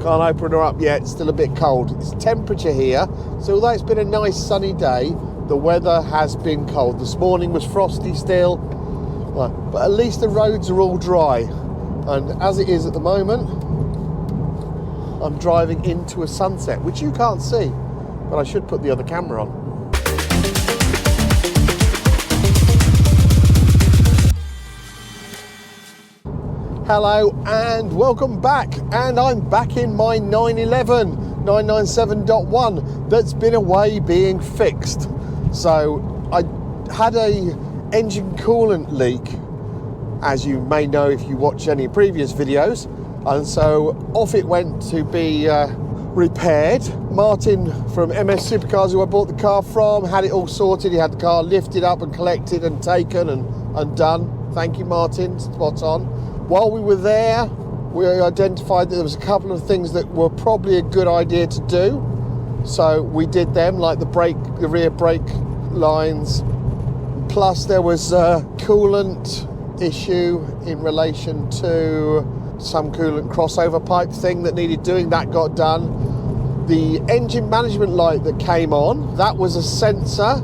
Can't open her up yet, still a bit cold. It's temperature here, so although it's been a nice sunny day, the weather has been cold. This morning was frosty still, but at least the roads are all dry. And as it is at the moment, I'm driving into a sunset, which you can't see, but I should put the other camera on. Hello and welcome back, and I'm back in my 911 997.1 that's been away being fixed. So I had a engine coolant leak, as you may know if you watch any previous videos, and so off it went to be repaired. Martin from MS Supercars, who I bought the car from, had it all sorted. He had the car lifted up and collected and taken and done. Thank you, Martin, spot on. While we were there, we identified that there was a couple of things that were probably a good idea to do. So we did them, like the rear brake lines. Plus there was a coolant issue in relation to some coolant crossover pipe thing that needed doing. That got done. The engine management light that came on, that was a sensor.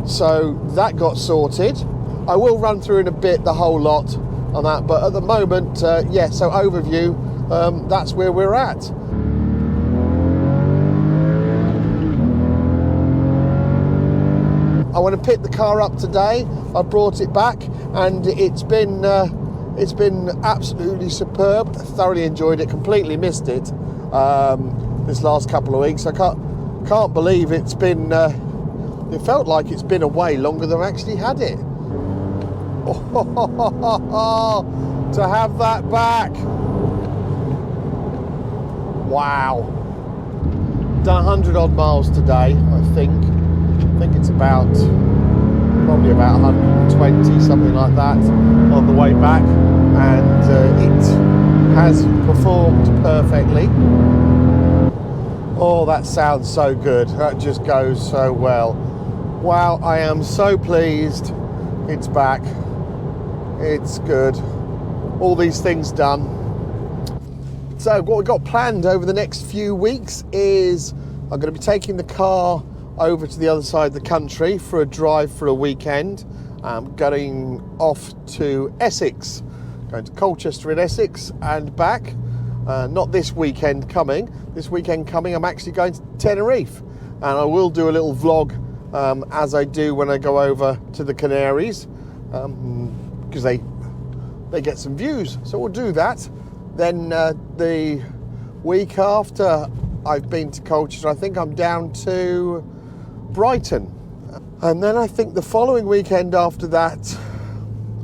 So that got sorted. I will run through in a bit the whole lot on that, but at the moment, so overview, that's where we're at. I want to pick the car up today. I brought it back, and it's been absolutely superb. Thoroughly enjoyed it. Completely missed it this last couple of weeks. I can't believe it's been. It felt like it's been away longer than I actually had it. To have that back. Wow. Done 100 odd miles today, I think. I think it's probably about 120, something like that, on the way back. And it has performed perfectly. Oh, that sounds so good. That just goes so well. Wow, I am so pleased it's back. It's good. All these things done. So what we've got planned over the next few weeks is I'm going to be taking the car over to the other side of the country for a drive for a weekend. I'm going off to Essex, going to Colchester in Essex and back. Not this weekend coming. This weekend coming I'm actually going to Tenerife, and I will do a little vlog as I do when I go over to the Canaries, because they get some views, so we'll do that. Then the week after I've been to Colchester, I think I'm down to Brighton, and then I think the following weekend after that,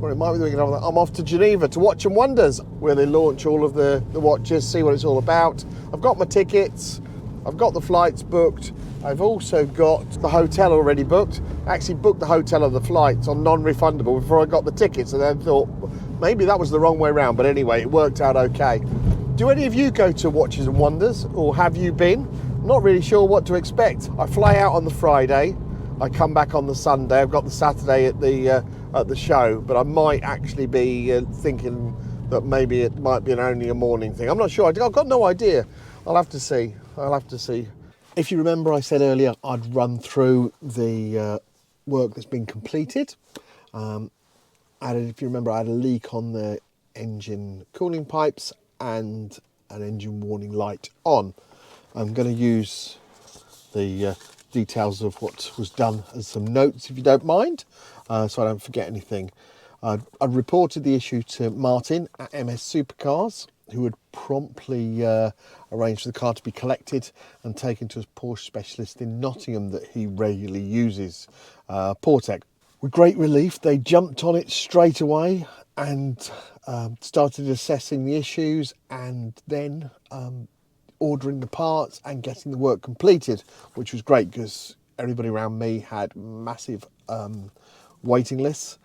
or it might be the weekend after that, I'm off to Geneva to Watch and Wonders, where they launch all of the watches, see what it's all about. I've got my tickets, I've got the flights booked. I've also got the hotel already booked. I actually booked the hotel and the flights on non-refundable before I got the tickets, and then thought maybe that was the wrong way around, but anyway, it worked out okay. Do any of you go to Watches and Wonders, or have you been? I'm not really sure what to expect. I fly out on the Friday, I come back on the Sunday. I've got the Saturday at the show, but I might actually be thinking that maybe it might be only a morning thing. I'm not sure. I've got no idea. I'll have to see. If you remember, I said earlier I'd run through the work that's been completed. If you remember, I had a leak on the engine cooling pipes and an engine warning light on. I'm going to use the details of what was done as some notes, if you don't mind, so I don't forget anything. I reported the issue to Martin at MS Supercars, who had promptly arranged for the car to be collected and taken to a Porsche specialist in Nottingham that he regularly uses, Portec. With great relief, they jumped on it straight away and started assessing the issues, and then ordering the parts and getting the work completed, which was great because everybody around me had massive waiting lists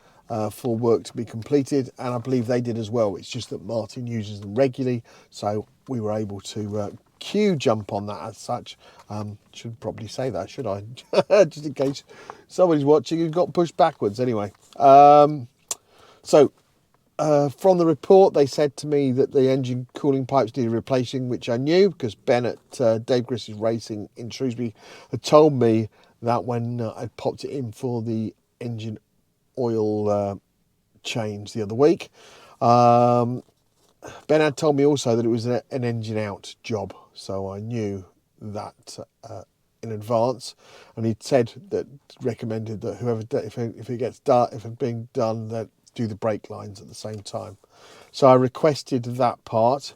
for work to be completed, and I believe they did as well. It's just that Martin uses them regularly, so we were able to jump on that as such. Should probably say that, should I? Just in case somebody's watching who got pushed backwards. Anyway, so From the report, they said to me that the engine cooling pipes needed replacing, which I knew because Ben at Dave Griss's Racing in Shrewsbury had told me that when I popped it in for the engine oil change the other week. Ben had told me also that it was an engine out job, so I knew that in advance, and he'd said that recommended that whoever if it gets done, if it's being done, that do the brake lines at the same time. So I requested that part.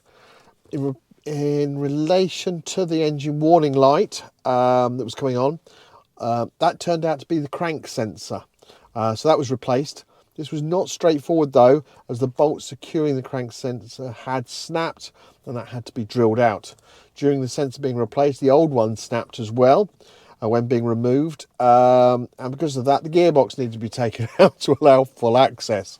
In relation to the engine warning light that was coming on, that turned out to be the crank sensor, so that was replaced. This was not straightforward though, as the bolt securing the crank sensor had snapped and that had to be drilled out. During the sensor being replaced, the old one snapped as well when being removed, and because of that the gearbox needed to be taken out to allow full access.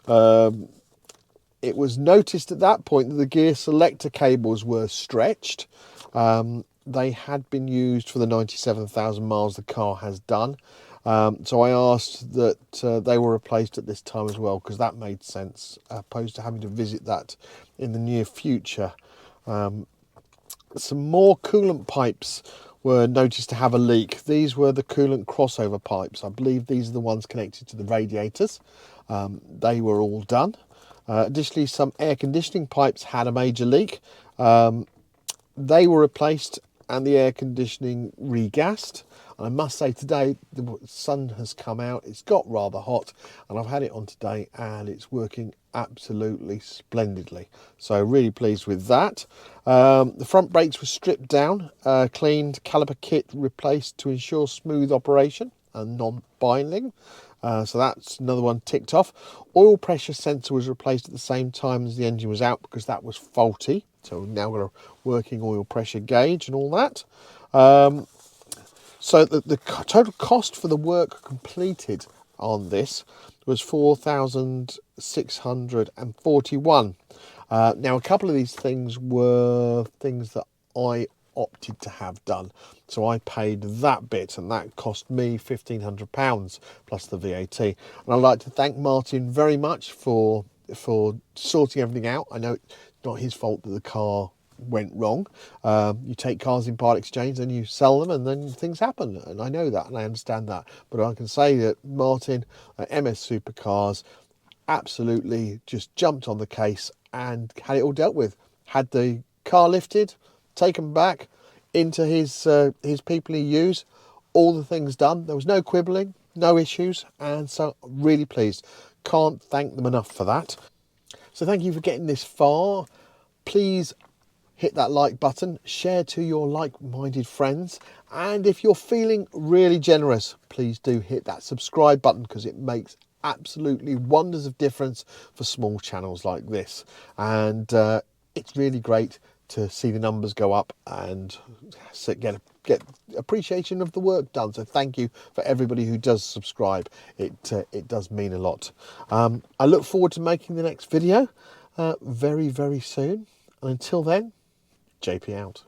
It was noticed at that point that the gear selector cables were stretched. They had been used for the 97,000 miles the car has done. So I asked that they were replaced at this time as well, because that made sense, opposed to having to visit that in the near future. Some more coolant pipes were noticed to have a leak. These were the coolant crossover pipes. I believe these are the ones connected to the radiators. They were all done. Additionally, some air conditioning pipes had a major leak. They were replaced and the air conditioning regassed. I must say today the sun has come out, it's got rather hot, and I've had it on today and it's working absolutely splendidly. So really pleased with that. The front brakes were stripped down, cleaned, caliper kit replaced to ensure smooth operation and non-binding. So that's another one ticked off. Oil pressure sensor was replaced at the same time as the engine was out because that was faulty. So we've now got a working oil pressure gauge and all that. So the total cost for the work completed on this was $4,641. Now a couple of these things were things that I opted to have done, so I paid that bit, and that cost me £1,500 plus the VAT. And I'd like to thank Martin very much for sorting everything out. I know it's not his fault that the car went wrong. You take cars in part exchange, then you sell them, and then things happen, and I know that and I understand that, but I can say that Martin at MS Supercars absolutely just jumped on the case and had it all dealt with. Had the car lifted, taken back into his people he used, all the things done. There was no quibbling, no issues, and so really pleased. Can't thank them enough for that. So thank you for getting this far. Please hit that like button, share to your like-minded friends, and if you're feeling really generous, please do hit that subscribe button, because it makes absolutely wonders of difference for small channels like this. And it's really great to see the numbers go up and get appreciation of the work done. So thank you for everybody who does subscribe. It does mean a lot. I look forward to making the next video very, very soon. And until then, JP out.